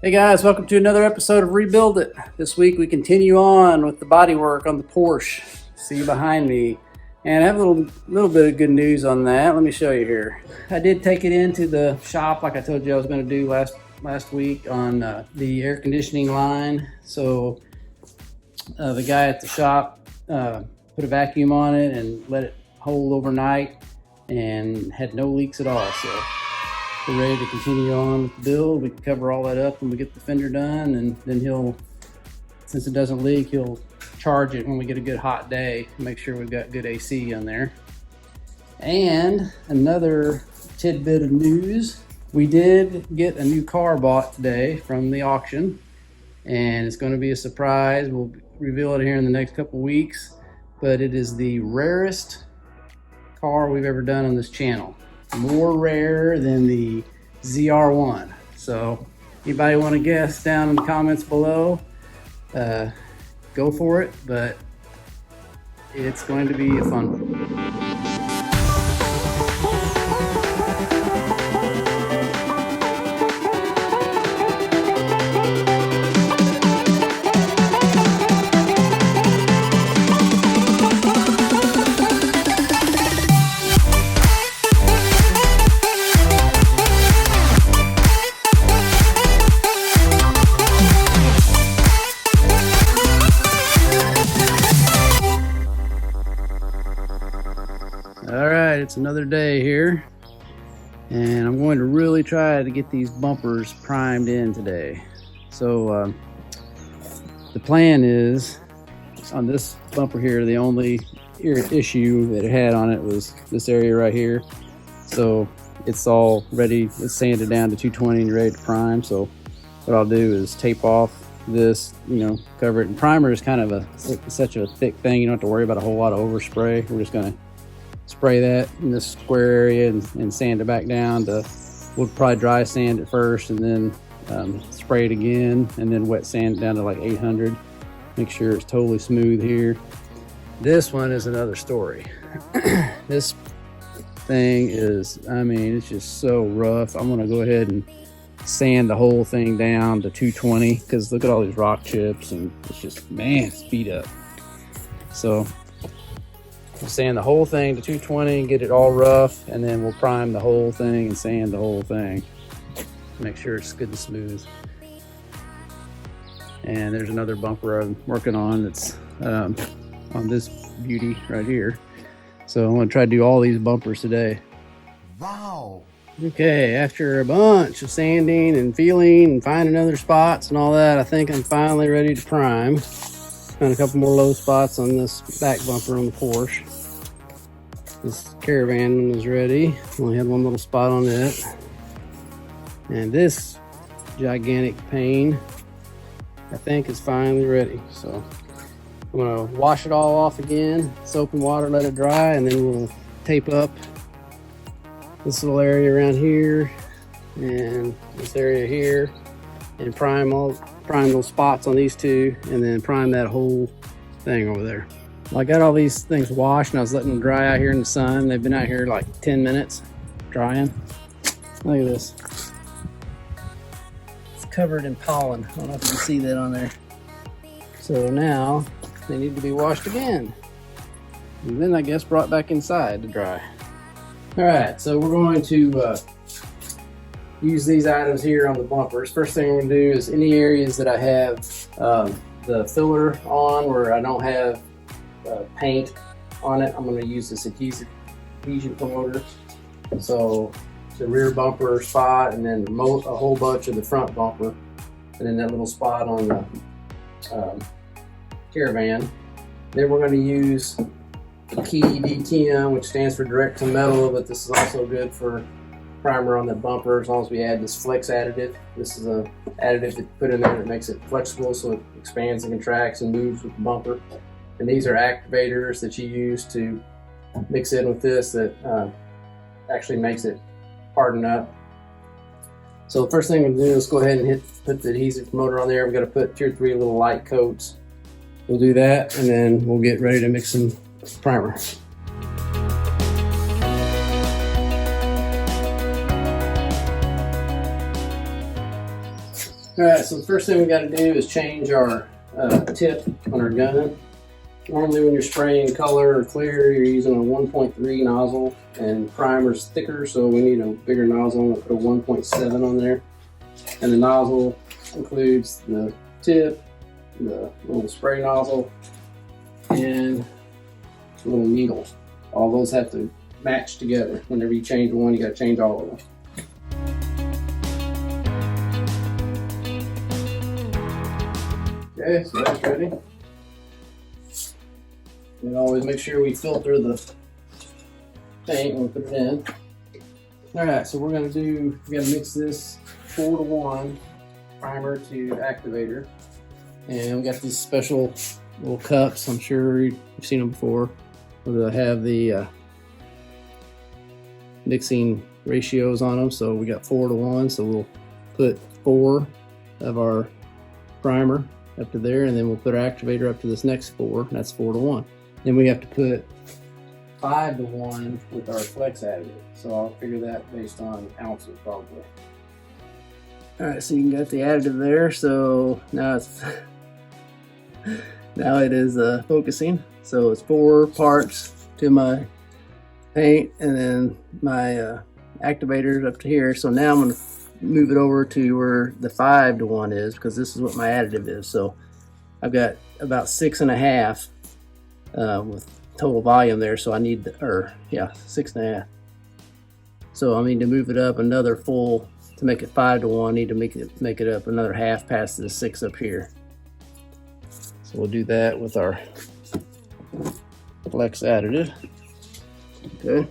Hey guys, welcome to another episode of Rebuild It. This week we continue on with the body work on the Porsche. See behind me. And I have a little bit of good news on that. Let me show you here. I did take it into the shop like I told you I was going to do last week on the air conditioning line. So the guy at the shop put a vacuum on it and let it hold overnight and had no leaks at all. So we're ready to continue on with the build. We can cover all that up when we get the fender done, and then he'll, since it doesn't leak, he'll charge it when we get a good hot day. Make sure we've got good AC on there. And another tidbit of news, we did get a new car bought today from the auction, and it's going to be a surprise. We'll reveal it here in the next couple weeks, but it is the rarest car we've ever done on this channel. More rare than the ZR1. So anybody want to guess down in the comments below, go for it, but it's going to be a fun one. All right, it's another day here, and I'm going to really try to get these bumpers primed in today. So the plan is, on this bumper here, the only issue that it had on it was this area right here. So it's all ready, it's sanded down to 220 and ready to prime. So what I'll do is tape off this, cover it. And primer is kind of such a thick thing, you don't have to worry about a whole lot of overspray. We're just gonna spray that in this square area and sand it back down to, we'll probably dry sand it first and then spray it again and then wet sand it down to like 800. Make sure it's totally smooth here. This one is another story. This thing is, it's just so rough. I'm gonna go ahead and sand the whole thing down to 220 because look at all these rock chips and it's just, man, it's beat up. So we'll sand the whole thing to 220 and get it all rough, and then we'll prime the whole thing and sand the whole thing. Make sure it's good and smooth. And there's another bumper I'm working on that's on this beauty right here. So I'm gonna try to do all these bumpers today. Wow. Okay, after a bunch of sanding and feeling and finding other spots and all that, I think I'm finally ready to prime. Found a couple more low spots on this back bumper on the Porsche. This Caravan one is ready. Only had one little spot on it. And this gigantic pane, I think, is finally ready. So I'm gonna wash it all off again, soap and water, let it dry, and then we'll tape up this little area around here and this area here and prime those spots on these two, and then prime that whole thing over there. Well, I got all these things washed and I was letting them dry out here in the sun. They've been out here like 10 minutes drying. Look at this. It's covered in pollen. I don't know if you can see that on there. So now they need to be washed again. And then I guess brought back inside to dry. All right, so we're going to use these items here on the bumpers. First thing we're gonna do is any areas that I have the filler on where I don't have paint on it, I'm gonna use this Adhesive Promoter. So the rear bumper spot, and then a whole bunch of the front bumper, and then that little spot on the Caravan. Then we're gonna use PEDTM, which stands for direct to metal, but this is also good for primer on the bumper as long as we add this flex additive. This is a additive that put in there that makes it flexible so it expands and contracts and moves with the bumper. And these are activators that you use to mix in with this that actually makes it harden up. So the first thing we'll do is go ahead and put the Adhesive Promoter on there. We've got to put 2 or 3 little light coats. We'll do that and then we'll get ready to mix some primer. All right, so the first thing we got to do is change our tip on our gun. Normally when you're spraying color or clear, you're using a 1.3 nozzle, and primer's thicker, so we need a bigger nozzle. We'll put a 1.7 on there. And the nozzle includes the tip, the little spray nozzle, and the little needle. All those have to match together. Whenever you change one, you got to change all of them. Okay, so that's ready. And always make sure we filter the paint when we put it in. Alright, so we're going to mix this 4-to-1 primer to activator. And we got these special little cups. I'm sure you've seen them before. Where they have the mixing ratios on them. So we got 4-to-1. So we'll put 4 of our primer up to there, and then we'll put our activator up to this next 4. And that's 4-to-1. Then we have to put 5-to-1 with our flex additive. So I'll figure that based on ounces probably. All right, so you can get the additive there. So now it is focusing. So it's 4 parts to my paint, and then my activator up to here. So now I'm going to move it over to where the 5-to-1 is, because this is what my additive is. So I've got about 6.5 with total volume there. So I need, 6.5. So I need to move it up another full to make it 5-to-1. I need to make it up another half past the 6 up here. So we'll do that with our flex additive. Okay.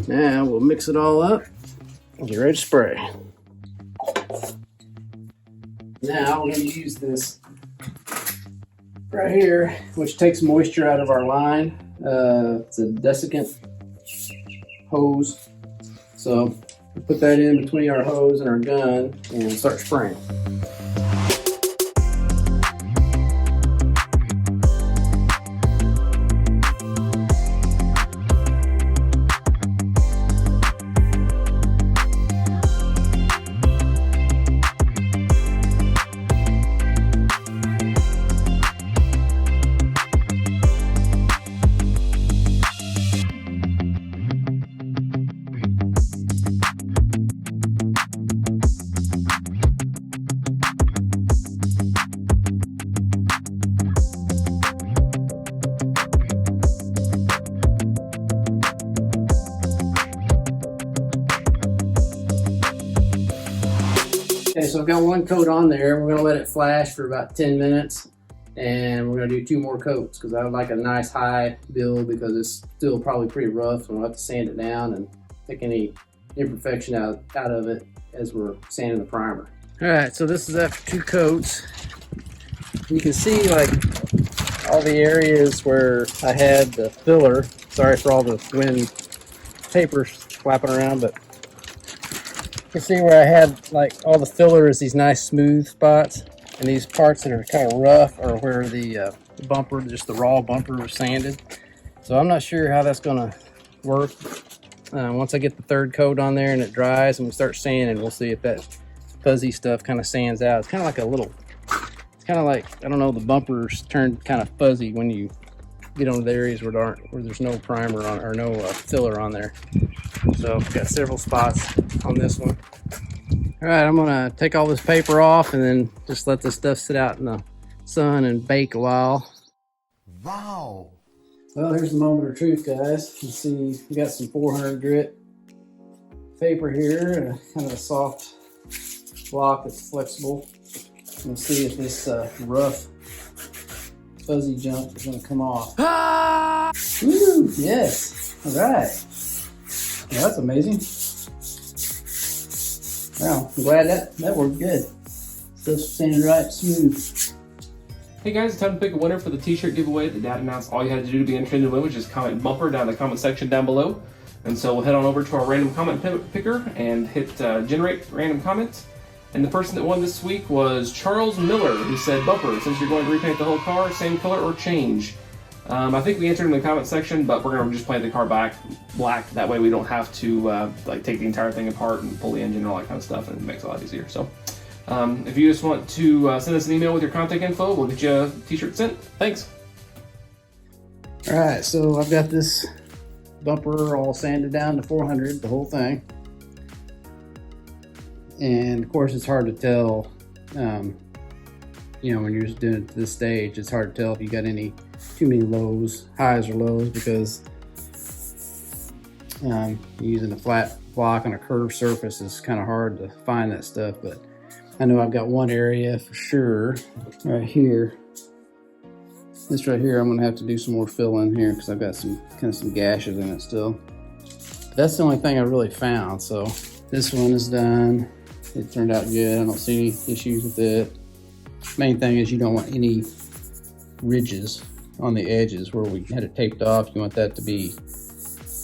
Now we'll mix it all up and get ready to spray. Now we're going to use this right here, which takes moisture out of our line. It's a desiccant hose. So we put that in between our hose and our gun and start spraying. Okay, so I've got one coat on there. We're going to let it flash for about 10 minutes, and we're going to do 2 more coats because I would like a nice high build, because it's still probably pretty rough, so we'll have to sand it down and take any imperfection out of it as we're sanding the primer. All right, so this is after 2 coats. You can see like all the areas where I had the filler. Sorry for all the wind paper flapping around, but you can see where I had like all the filler is these nice smooth spots, and these parts that are kind of rough are where the bumper, just the raw bumper, was sanded. So I'm not sure how that's going to work. Once I get the 3rd coat on there and it dries and we start sanding, we'll see if that fuzzy stuff kind of sands out. It's kind of like it's kind of like, I don't know, the bumpers turn kind of fuzzy when you get on the areas where there's no primer on, or no filler on there. So I've got several spots on this one. All right, I'm gonna take all this paper off and then just let this stuff sit out in the sun and bake a while. Wow. Well, here's the moment of truth, guys. You can see we got some 400 grit paper here, and kind of a soft block that's flexible. We'll see if this rough fuzzy junk is going to come off. Woo, yes. All right. Yeah, that's amazing. Wow, I'm glad that worked good. Stuff's sanded right smooth. Hey guys, it's time to pick a winner for the t-shirt giveaway that Dad announced all you had to do to be entered to win, which is comment bumper down in the comment section down below. And so we'll head on over to our random comment picker and hit generate random comments. And the person that won this week was Charles Miller, who said, "Bumper, since you're going to repaint the whole car, same color or change?" I think we answered in the comment section, but we're going to just paint the car black. That way we don't have to like take the entire thing apart and pull the engine and all that kind of stuff, and it makes it a lot easier. So If you just want to send us an email with your contact info, we'll get you a t-shirt sent. Thanks. All right, so I've got this bumper all sanded down to 400, the whole thing. And of course, it's hard to tell, you know, when you're just doing it to this stage, it's hard to tell if you got any too many lows, highs or lows, because using a flat block on a curved surface is kind of hard to find that stuff. But I know I've got one area for sure right here. This right here, I'm gonna have to do some more filling here because I've got some some gashes in it still. But that's the only thing I really found. So this one is done. It turned out good. I don't see any issues with it. Main thing is you don't want any ridges on the edges where we had it taped off. You want that to be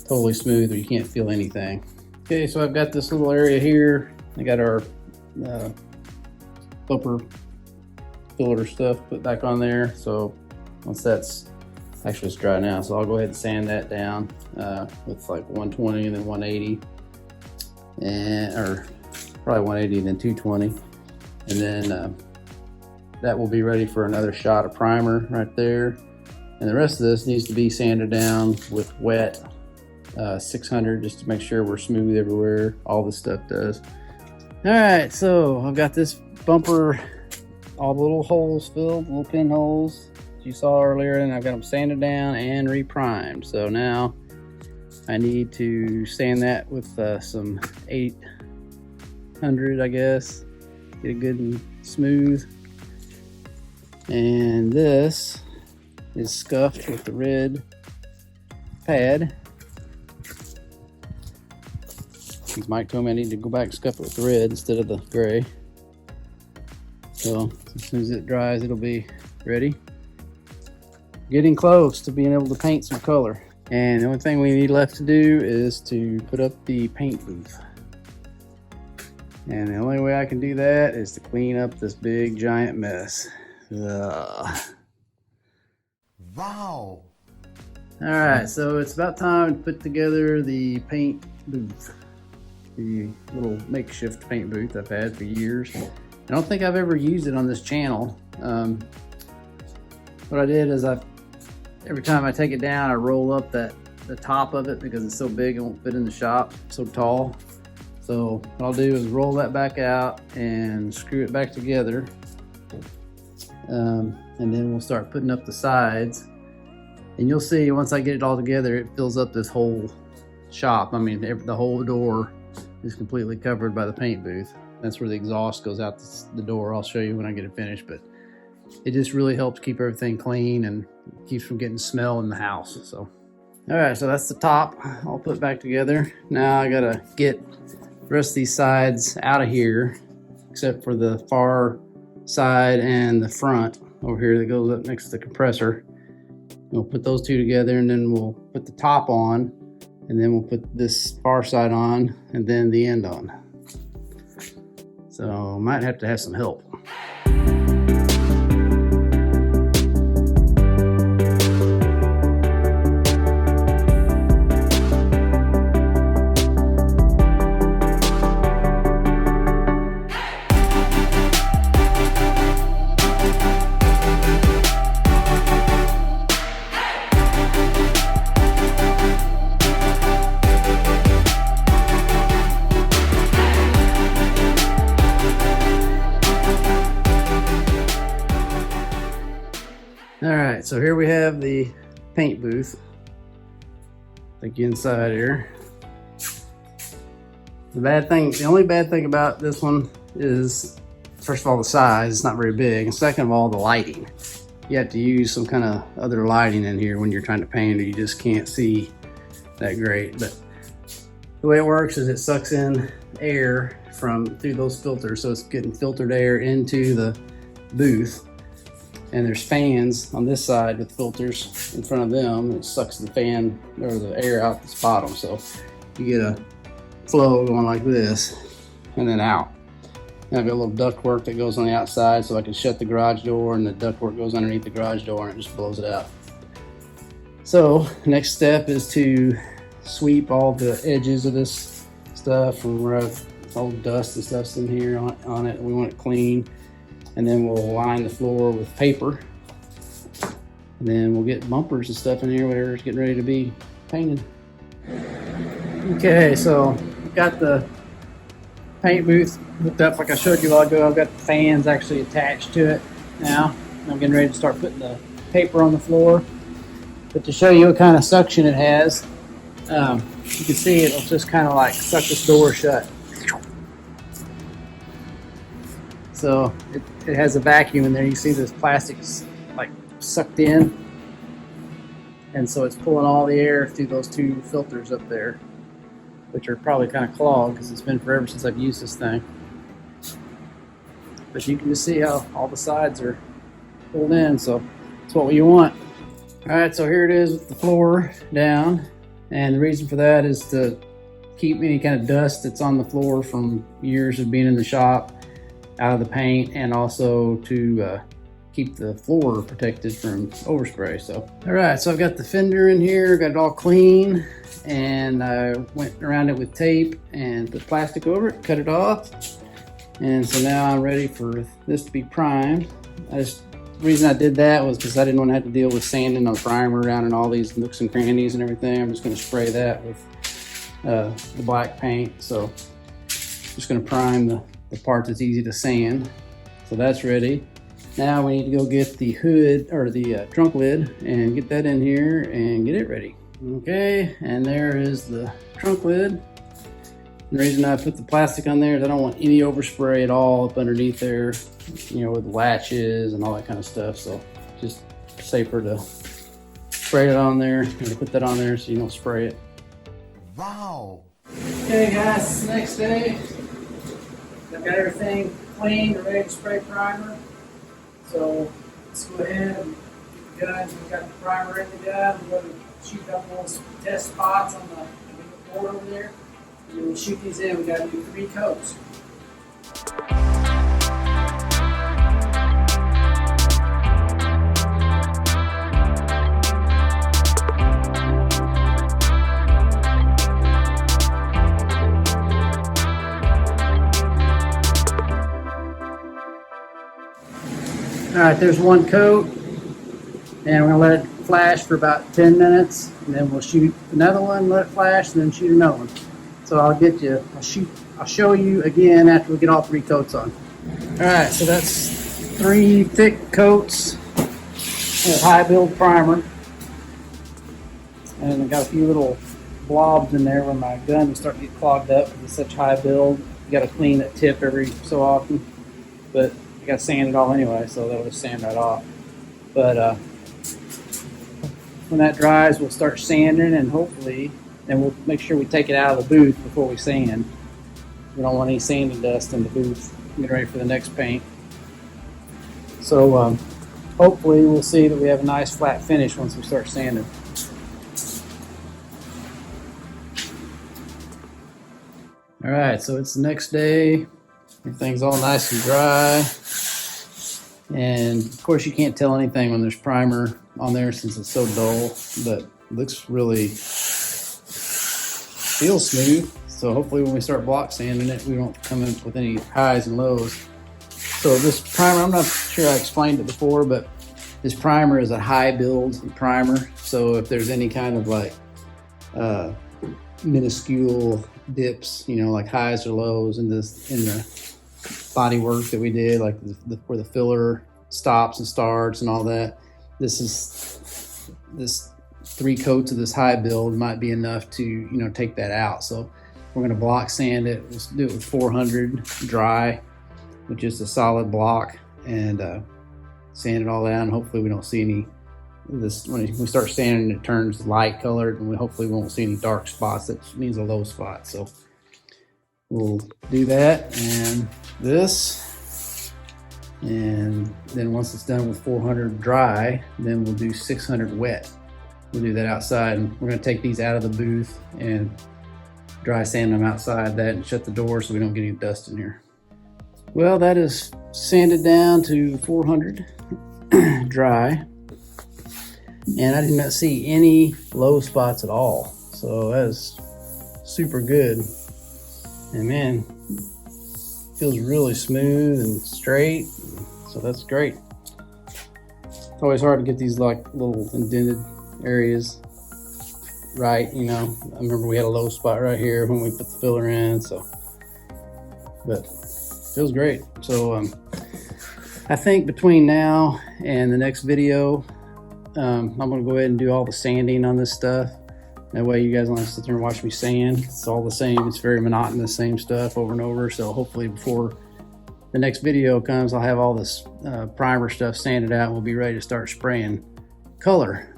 totally smooth or you can't feel anything. Okay, so I've got this little area here. I got our bumper filler stuff put back on there. So once that's actually it's dry now, so I'll go ahead and sand that down with like 120 and then 180, and or probably 180 and then 220, and then that will be ready for another shot of primer right there. And the rest of this needs to be sanded down with wet 600 just to make sure we're smooth everywhere. All this stuff does. All right, so I've got this bumper, all the little holes filled, little pinholes you saw earlier, and I've got them sanded down and reprimed. So now I need to sand that with some 800, I guess, get it good and smooth. And this is scuffed with the red pad. Mike told me I need to go back and scuff it with the red instead of the gray. So as soon as it dries, it'll be ready. Getting close to being able to paint some color. And the only thing we need left to do is to put up the paint booth. And the only way I can do that is to clean up this big giant mess. Wow. Alright, so it's about time to put together the paint booth. The little makeshift paint booth I've had for years. I don't think I've ever used it on this channel. What I did is every time I take it down, I roll up the top of it because it's so big it won't fit in the shop, so tall. So what I'll do is roll that back out and screw it back together. And then we'll start putting up the sides. And you'll see once I get it all together, it fills up this whole shop. I mean, the whole door is completely covered by the paint booth. That's where the exhaust goes out the door. I'll show you when I get it finished, but it just really helps keep everything clean and keeps from getting smell in the house. So, all right, so that's the top. I'll put back together. Now I gotta get the rest of these sides out of here, except for the far side and the front over here that goes up next to the compressor. We'll put those two together, and then we'll put the top on, and then we'll put this far side on, and then the end on. So might have to have some help. Alright, so here we have the paint booth. Take you inside here. The only bad thing about this one is, first of all, the size. It's not very big. And second of all, the lighting. You have to use some kind of other lighting in here when you're trying to paint, or you just can't see that great. But the way it works is it sucks in air through those filters. So it's getting filtered air into the booth. And there's fans on this side with filters in front of them. It sucks the fan or the air out this bottom. So you get a flow going like this and then out. And I've got a little ductwork that goes on the outside so I can shut the garage door, and the ductwork goes underneath the garage door and it just blows it out. So next step is to sweep all the edges of this stuff from where I've old dust and stuff's in here on it. We want it clean. And then we'll line the floor with paper. And then we'll get bumpers and stuff in here, whatever's getting ready to be painted. Okay, so got the paint booth hooked up like I showed you a while ago. I've got the fans actually attached to it now. I'm getting ready to start putting the paper on the floor. But to show you what kind of suction it has, you can see it'll just kind of like suck this door shut. So it has a vacuum in there. You see this plastic's like sucked in. And so it's pulling all the air through those two filters up there, which are probably kind of clogged because it's been forever since I've used this thing. But you can just see how all the sides are pulled in, so that's what you want. All right, so here it is with the floor down. And the reason for that is to keep any kind of dust that's on the floor from years of being in the shop out of the paint, and also to keep the floor protected from overspray. So, all right, so I've got the fender in here, got it all clean, and I went around it with tape and put plastic over it, cut it off. And so now I'm ready for this to be primed. The reason I did that was because I didn't want to have to deal with sanding on primer around in all these nooks and crannies and everything. I'm just going to spray that with the black paint. So just going to prime the part that's easy to sand. So that's ready. Now we need to go get the hood, or the trunk lid, and get that in here and get it ready. Okay, and there is the trunk lid. And the reason I put the plastic on there is I don't want any overspray at all up underneath there, you know, with latches and all that kind of stuff. So just safer to spray it on there and put that on there so you don't spray it. Wow. Okay guys, it's the next day. I've got everything cleaned and ready to spray primer. So let's go ahead and get the guns. We've got the primer in the gun. We're going to shoot up those test spots on the board over there. And when we shoot these in, we got to do 3 coats. All right, there's 1 coat, and we're gonna let it flash for about 10 minutes, and then we'll shoot another one, let it flash, and then shoot another one. So I'll show you again after we get all 3 coats on. All right, so that's 3 thick coats of high build primer, and I've got a few little blobs in there where my gun is starting to get clogged up with such high build. You got to clean that tip every so often, but you got to sand it all anyway, so that'll just sand right off. But when that dries, we'll start sanding, and hopefully, and we'll make sure we take it out of the booth before we sand. We don't want any sanding dust in the booth. Get ready for the next paint. So hopefully we'll see that we have a nice flat finish once we start sanding. All right, so it's the next day. Everything's all nice and dry. And of course you can't tell anything when there's primer on there since it's so dull, but it looks really, feels smooth. So hopefully when we start block sanding it, we don't come in with any highs and lows. So this primer, I'm not sure I explained it before, but this primer is a high build primer. So if there's any kind of like minuscule dips, you know, like highs or lows in the body work that we did, like where the filler stops and starts and all that, this 3 coats of this high build might be enough to, you know, take that out. So we're going to block sand it. Let's do it with 400 dry with just a solid block, and sand it all down. Hopefully we don't see any this when we start sanding, it turns light colored, and we hopefully won't see any dark spots. That means a low spot. So we'll do that and this, and then once it's done with 400 dry, then we'll do 600 wet. We'll do that outside, and we're going to take these out of the booth and dry sand them outside that and shut the door so we don't get any dust in here. Well, that is sanded down to 400 dry, and I did not see any low spots at all. So that is super good. And man, feels really smooth and straight. So that's great. It's always hard to get these like little indented areas right, you know. I remember we had a low spot right here when we put the filler in, so, but feels great. So I think between now and the next video, I'm gonna go ahead and do all the sanding on this stuff. That way you guys don't have to sit there and watch me sand. It's all the same. It's very monotonous, same stuff over and over. So hopefully before the next video comes, I'll have all this primer stuff sanded out and we'll be ready to start spraying color.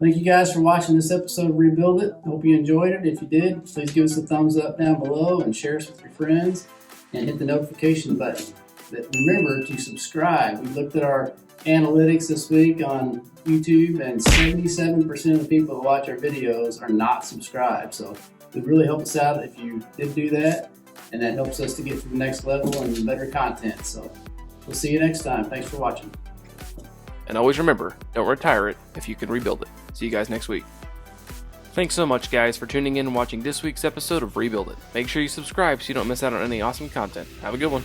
Thank you guys for watching this episode of Rebuild It. Hope you enjoyed it. If you did, please give us a thumbs up down below and share us with your friends and hit the notification button. Remember to subscribe. We looked at our analytics this week on YouTube, and 77% of the people that watch our videos are not subscribed. So it would really help us out if you did do that, and that helps us to get to the next level and better content. So we'll see you next time. Thanks for watching. And always remember, don't retire it if you can rebuild it. See you guys next week. Thanks so much, guys, for tuning in and watching this week's episode of Rebuild It. Make sure you subscribe so you don't miss out on any awesome content. Have a good one.